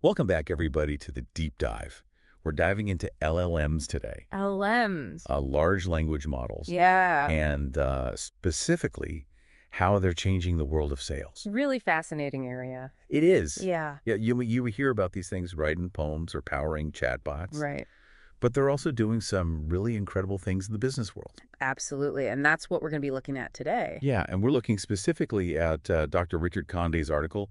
Welcome back, everybody, to the deep dive. We're diving into LLMs today, LLMs. large language models, Yeah. and specifically how they're changing the world of sales. Really fascinating area. It is. Yeah. Yeah, you hear about these things writing poems or powering chatbots, Right. but they're also doing some really incredible things in the business world. Absolutely. And that's what we're going to be looking at today. Yeah, and we're looking specifically at Dr. Richard Conde's article,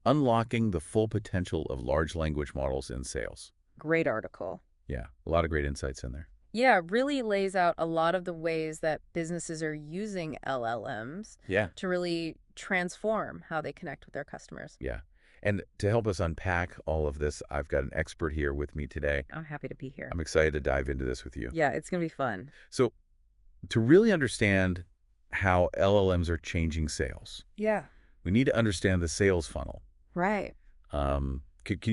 Unlocking the Full Potential of Large Language Models in Sales. Great article. Yeah, a lot of great insights in there. Yeah, it really lays out a lot of the ways that businesses are using LLMs Yeah. to really transform how they connect with their customers. Yeah. And to help us unpack all of this, I've got an expert here with me today. I'm happy to be here. I'm excited to dive into this with you. Yeah, it's going to be fun. So, to really understand how LLMs are changing sales, Yeah. we need to understand the sales funnel. Right. Can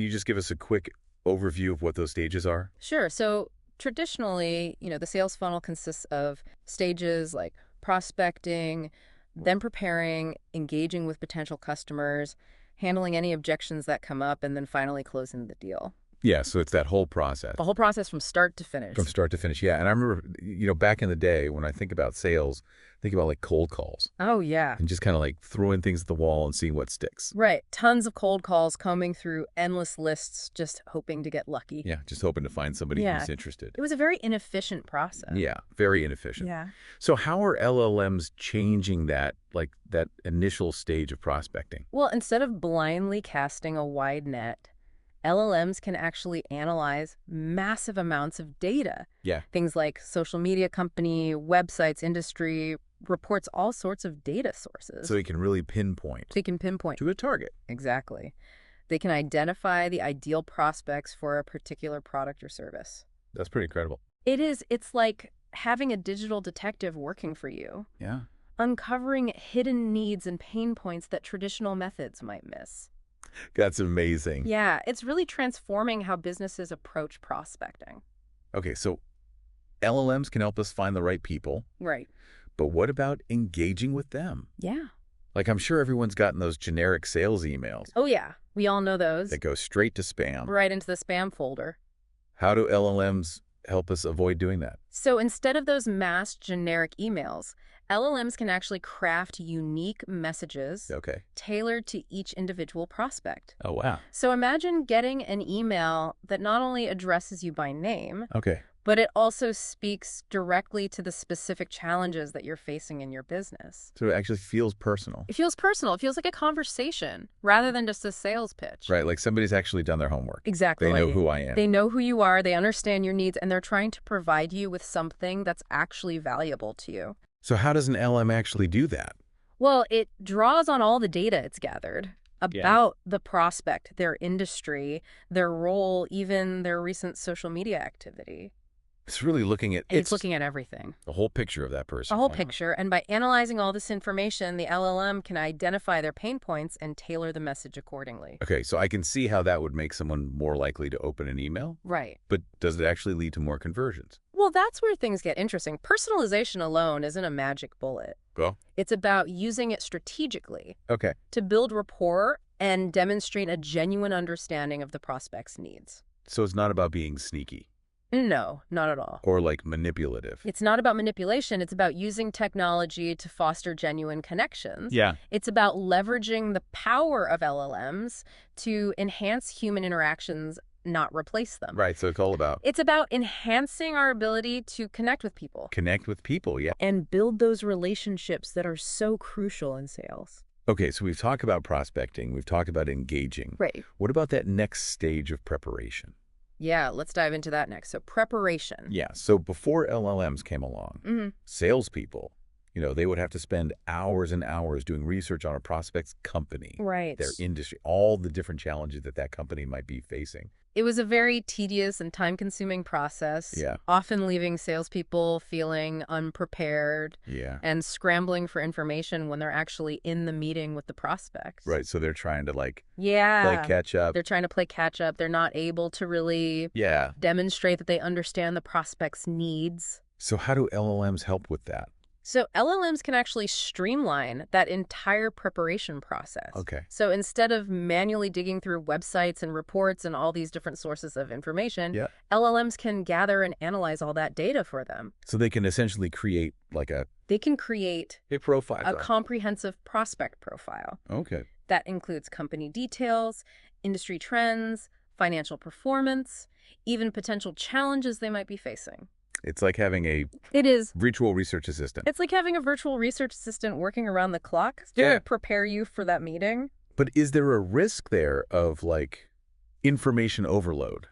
you just give us a quick overview of what those stages are? Sure. So traditionally, the sales funnel consists of stages like prospecting, then preparing, engaging with potential customers, handling any objections that come up, and then finally closing the deal. Yeah, so it's that whole process. The whole process from start to finish. From start to finish, yeah. And I remember, back in the day when I think about sales, think about like cold calls Oh, yeah. and just kind of like throwing things at the wall and seeing what sticks. Right. Tons of cold calls combing through endless lists, just hoping to get lucky. Yeah, just hoping to find somebody Yeah. who's interested. It was a very inefficient process. Yeah, very inefficient. Yeah. So how are LLMs changing that, like that initial stage of prospecting? Well, instead of blindly casting a wide net, LLMs can actually analyze massive amounts of data. Yeah. Things like social media company, websites, industry, reports all sorts of data sources. So you can really pinpoint They can pinpoint. to a target. Exactly. They can identify the ideal prospects for a particular product or service. That's pretty incredible. It's like having a digital detective working for you, Yeah. uncovering hidden needs and pain points that traditional methods might miss. That's amazing. Yeah, it's really transforming how businesses approach prospecting. Okay, so LLMs can help us find the right people, Right. but what about engaging with them? Yeah. Like I'm sure everyone's gotten those generic sales emails Oh, yeah. We all know those. that go straight to spam. Right into the spam folder. How do LLMs help us avoid doing that? So instead of those mass generic emails, LLMs can actually craft unique messages Okay. tailored to each individual prospect. Oh, wow. So imagine getting an email that not only addresses you by name, Okay. but it also speaks directly to the specific challenges that you're facing in your business. So it actually feels personal. It feels personal. It feels like a conversation rather than just a sales pitch. Right, like somebody's actually done their homework. Exactly. They know who I am. They know who you are, they understand your needs, and they're trying to provide you with something that's actually valuable to you. So how does an LM actually do that? Well, it draws on all the data it's gathered about the prospect, their industry, their role, even their recent social media activity. It's really looking at It's looking at everything. the whole picture of that person. A whole picture, and by analyzing all this information, the LLM can identify their pain points and tailor the message accordingly. Okay, so I can see how that would make someone more likely to open an email, Right. but does it actually lead to more conversions? Well, that's where things get interesting. Personalization alone isn't a magic bullet. Well, It's about using it strategically okay. to build rapport and demonstrate a genuine understanding of the prospect's needs. So it's not about being sneaky No, not at all. or like manipulative. It's not about manipulation. It's about using technology to foster genuine connections. Yeah. It's about leveraging the power of LLMs to enhance human interactions, not replace them. Right, so it's all about It's about enhancing our ability to connect with people connect with people, yeah. and build those relationships that are so crucial in sales. Okay, so we've talked about prospecting, we've talked about engaging. Right. What about that next stage of preparation? Yeah, let's dive into that next. So preparation. Yeah, so before LLMs came along, salespeople, they would have to spend hours and hours doing research on a prospect's company, Right. their industry, all the different challenges that company might be facing. It was a very tedious and time-consuming process, Yeah. often leaving salespeople feeling unprepared Yeah. and scrambling for information when they're actually in the meeting with the prospect. Right, so they're trying to play Yeah. catch up. They're trying to play catch up. They're not able to really Yeah. demonstrate that they understand the prospect's needs. So how do LLMs help with that? So LLMs can actually streamline that entire preparation process. Okay. So instead of manually digging through websites and reports and all these different sources of information, Yeah. LLMs can gather and analyze all that data for them. So they can essentially create like They can create a profile. a comprehensive prospect profile Okay. that includes company details, industry trends, financial performance, even potential challenges they might be facing. It's like having a It is. virtual research assistant. It's like having a virtual research assistant working around the clock to prepare you for that meeting. But is there a risk there of like information overload?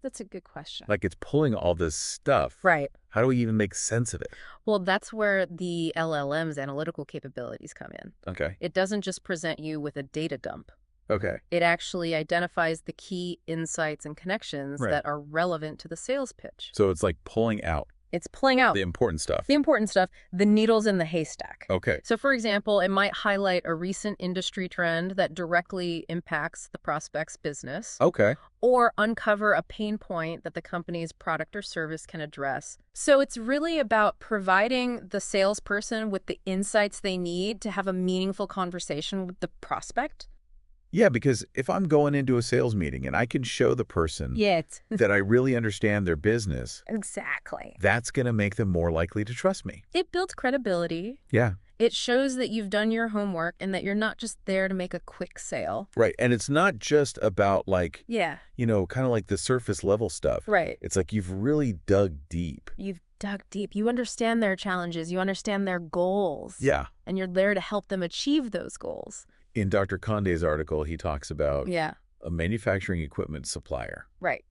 That's a good question. Like it's pulling all this stuff. Right. How do we even make sense of it? Well, that's where the LLM's analytical capabilities come in. Okay. It doesn't just present you with a data dump. Okay. It actually identifies the key insights and connections Right. that are relevant to the sales pitch. So it's like pulling out It's pulling out the important stuff. the important stuff, the needles in the haystack. Okay. So, for example, it might highlight a recent industry trend that directly impacts the prospect's business, Okay. or uncover a pain point that the company's product or service can address. So it's really about providing the salesperson with the insights they need to have a meaningful conversation with the prospect. Yeah, because if I'm going into a sales meeting and I can show the person that I really understand their business, Exactly. that's going to make them more likely to trust me. It builds credibility. Yeah. It shows that you've done your homework and that you're not just there to make a quick sale. Right. And it's not just about like, Yeah. kind of like the surface level stuff. Right. It's like you've really dug deep. You've dug deep. You understand their challenges. You understand their goals. Yeah. And you're there to help them achieve those goals. In Dr. Conde's article, he talks about Yeah. a manufacturing equipment supplier Right.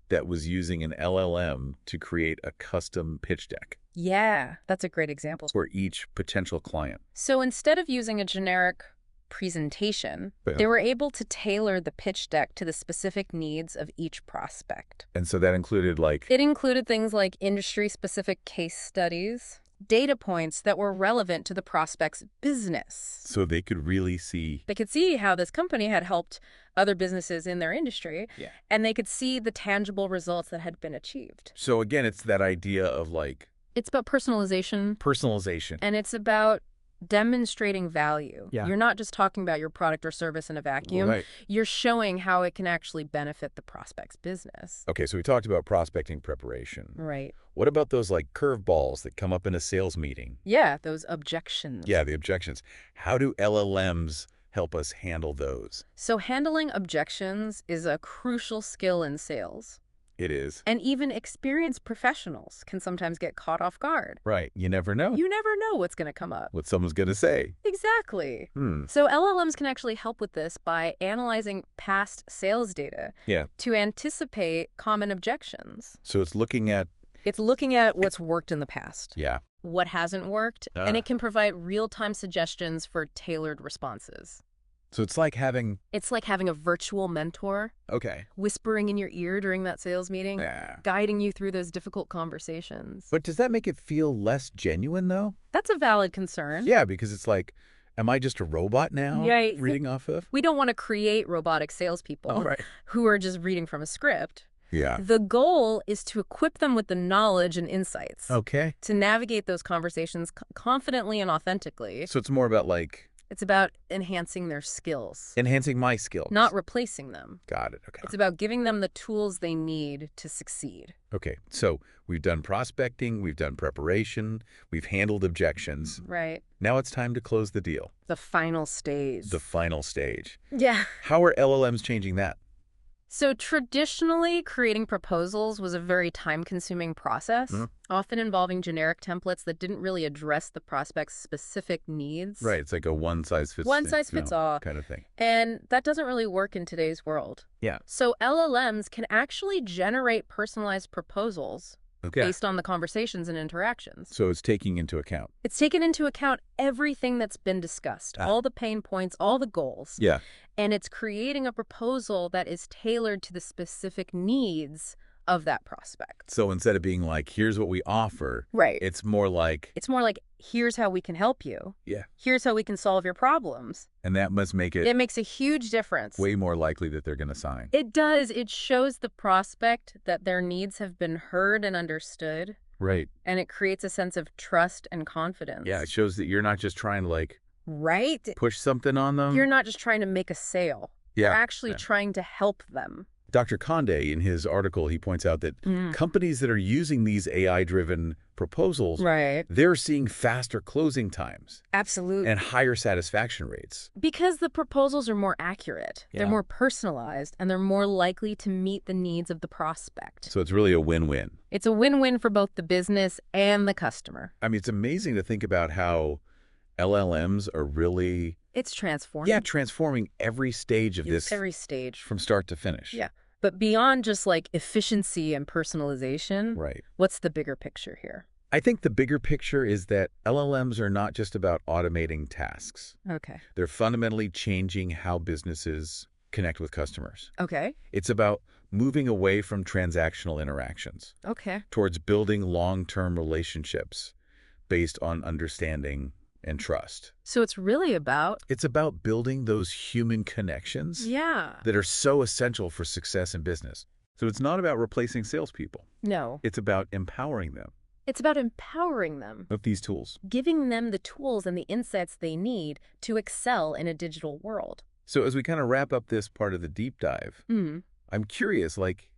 that was using an LLM to create a custom pitch deck Yeah. That's a great example. for each potential client. So instead of using a generic presentation, Yeah. they were able to tailor the pitch deck to the specific needs of each prospect. And so that included like, It included things like industry-specific case studies, data points that were relevant to the prospect's business. so they could really see. They could see how this company had helped other businesses in their industry, Yeah. and they could see the tangible results that had been achieved. So again, it's that idea of like It's about personalization, personalization. and it's about demonstrating value. Yeah. You're not just talking about your product or service in a vacuum. Right. You're showing how it can actually benefit the prospect's business. Okay, so we talked about prospecting preparation. Right. What about those like curveballs that come up in a sales meeting? Yeah, those objections. Yeah, the objections. How do LLMs help us handle those? So handling objections is a crucial skill in sales. It is. And even experienced professionals can sometimes get caught off guard. Right. You never know You never know what's going to come up. what someone's going to say. Exactly. So LLMs can actually help with this by analyzing past sales data Yeah. to anticipate common objections. So it's looking at, It's looking at what's worked in the past, yeah. what hasn't worked, and it can provide real-time suggestions for tailored responses. So it's like having, It's like having a virtual mentor okay. whispering in your ear during that sales meeting, Yeah. guiding you through those difficult conversations. But does that make it feel less genuine though? That's a valid concern. Yeah, because it's like, am I just a robot now Yeah, reading off of? We don't want to create robotic salespeople Oh, right. who are just reading from a script. Yeah. The goal is to equip them with the knowledge and insights Okay. to navigate those conversations confidently and authentically. So it's more about like It's about enhancing their skills, enhancing my skills. not replacing them. Got it. Okay. It's about giving them the tools they need to succeed. Okay. So we've done prospecting, we've done preparation, we've handled objections. Right. Now it's time to close the deal. The final stage. The final stage. Yeah. How are LLMs changing that? So traditionally, creating proposals was a very time-consuming process, often involving generic templates that didn't really address the prospect's specific needs. Right. It's like a One-size-fits-all. kind of thing. And that doesn't really work in today's world. Yeah. So LLMs can actually generate personalized proposals Okay. based on the conversations and interactions. So it's taking into account. It's taken into account everything that's been discussed, all the pain points, all the goals. Yeah. And it's creating a proposal that is tailored to the specific needs of that prospect. So instead of being like, here's what we offer, Right. it's more like, Here's how we can help you. yeah. Here's how we can solve your problems. And that must make It it makes a huge difference. way more likely that they're going to sign. It does. It shows the prospect that their needs have been heard and understood. Right. And it creates a sense of trust and confidence. Yeah, it shows that you're not just trying to, like, Right? push something on them. You're not just trying to make a sale. Yeah. You're actually trying to help them. Dr. Conde, in his article, he points out that companies that are using these AI-driven proposals, Right. they're seeing faster closing times Absolutely. and higher satisfaction rates. Because the proposals are more accurate, they're Yeah. more personalized, and they're more likely to meet the needs of the prospect. So it's really a win-win. It's a win-win for both the business and the customer. I mean, it's amazing to think about how LLMs are really, It's transforming. transforming every stage of this Every stage. from start to finish. Yeah. But beyond just like efficiency and personalization, Right. what's the bigger picture here? I think the bigger picture is that LLMs are not just about automating tasks. Okay. They're fundamentally changing how businesses connect with customers. Okay. It's about moving away from transactional interactions Okay. towards building long-term relationships based on understanding and trust. So it's really about... It's about building those human connections Yeah. that are so essential for success in business. So it's not about replacing salespeople. No. It's about empowering them It's about empowering them, with these tools. giving them the tools and the insights they need to excel in a digital world. So as we kind of wrap up this part of the deep dive, Mm. I'm curious, like,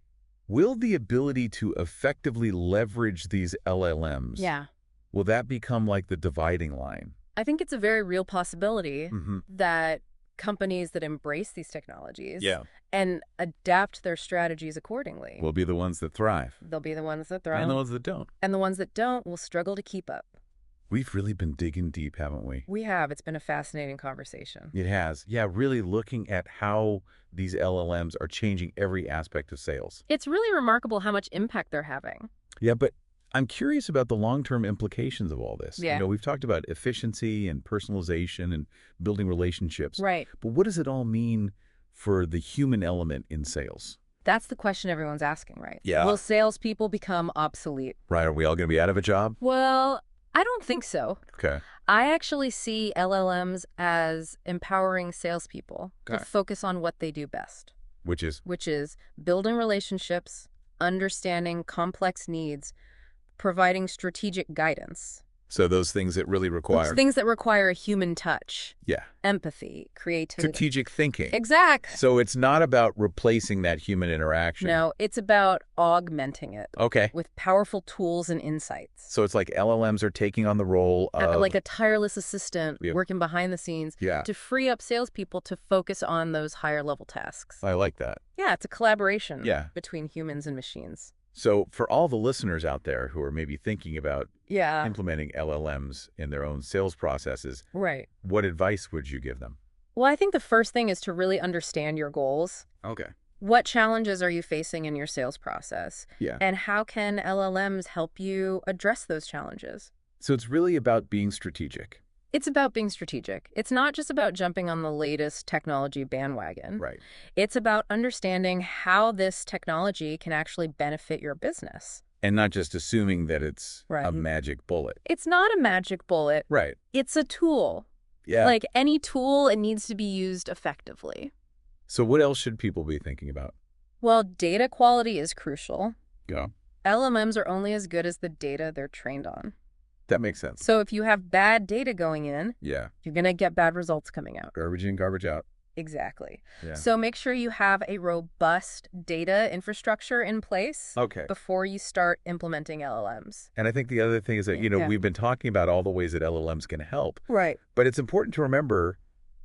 will the ability to effectively leverage these LLMs, Yeah. will that become like the dividing line? I think it's a very real possibility Mm-hmm. that companies that embrace these technologies Yeah. and adapt their strategies accordingly, Will be the ones that thrive. they'll be the ones that thrive. And the ones that don't. And the ones that don't will struggle to keep up. We've really been digging deep, haven't we? We have. It's been a fascinating conversation. It has. Yeah, really looking at how these LLMs are changing every aspect of sales. It's really remarkable how much impact they're having. Yeah, but I'm curious about the long-term implications of all this. Yeah. You know, we've talked about efficiency and personalization and building relationships. Right. But what does it all mean for the human element in sales? That's the question everyone's asking, right? Yeah. Will salespeople become obsolete? Right, are we all going to be out of a job? Well, I don't think so. Okay. I actually see LLMs as empowering salespeople to Okay. focus on what they do best, Which is? which is building relationships, understanding complex needs, providing strategic guidance. So those things that really require... Those things that require a human touch, Yeah. empathy, creativity. Strategic thinking. Exactly. So it's not about replacing that human interaction. No, it's about augmenting it Okay. with powerful tools and insights. So it's like LLMs are taking on the role of... Like a tireless assistant Yeah. working behind the scenes Yeah. to free up salespeople to focus on those higher level tasks. I like that. Yeah, it's a collaboration Yeah. between humans and machines. So for all the listeners out there who are maybe thinking about Yeah. implementing LLMs in their own sales processes, Right. what advice would you give them? Well, I think the first thing is to really understand your goals. Okay. What challenges are you facing in your sales process? Yeah. And how can LLMs help you address those challenges? So it's really about being strategic. It's about being strategic. It's not just about jumping on the latest technology bandwagon. Right. It's about understanding how this technology can actually benefit your business. And not just assuming that it's Right. a magic bullet. It's not a magic bullet. Right. It's a tool. Yeah. Like any tool, it needs to be used effectively. So what else should people be thinking about? Well, data quality is crucial. Yeah. LLMs are only as good as the data they're trained on. That makes sense. So if you have bad data going in, Yeah. you're going to get bad results coming out. Garbage in, garbage out. Exactly. Yeah. So make sure you have a robust data infrastructure in place Okay. before you start implementing LLMs. And I think the other thing is that, Yeah. we've been talking about all the ways that LLMs can help, Right. but it's important to remember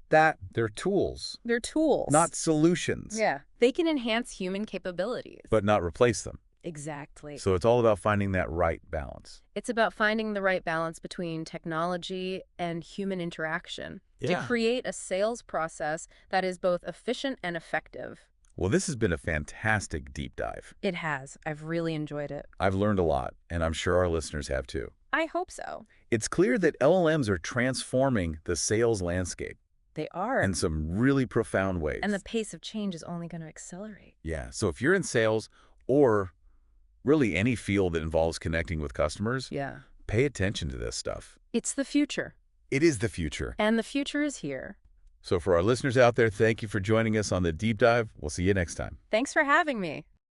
that they're tools, They're tools. not solutions, Yeah. They can enhance human capabilities. but not replace them. Exactly. So it's all about finding that right balance. It's about finding the right balance between technology and human interaction to create a sales process that is both efficient and effective. Well, this has been a fantastic deep dive. It has. I've really enjoyed it. I've learned a lot, and I'm sure our listeners have too. I hope so. It's clear that LLMs are transforming the sales landscape They are. in some really profound ways. And the pace of change is only going to accelerate. Yeah, so if you're in sales or really any field that involves connecting with customers, Yeah. pay attention to this stuff. It's the future. It is the future. And the future is here. So for our listeners out there, thank you for joining us on the deep dive. We'll see you next time. Thanks for having me.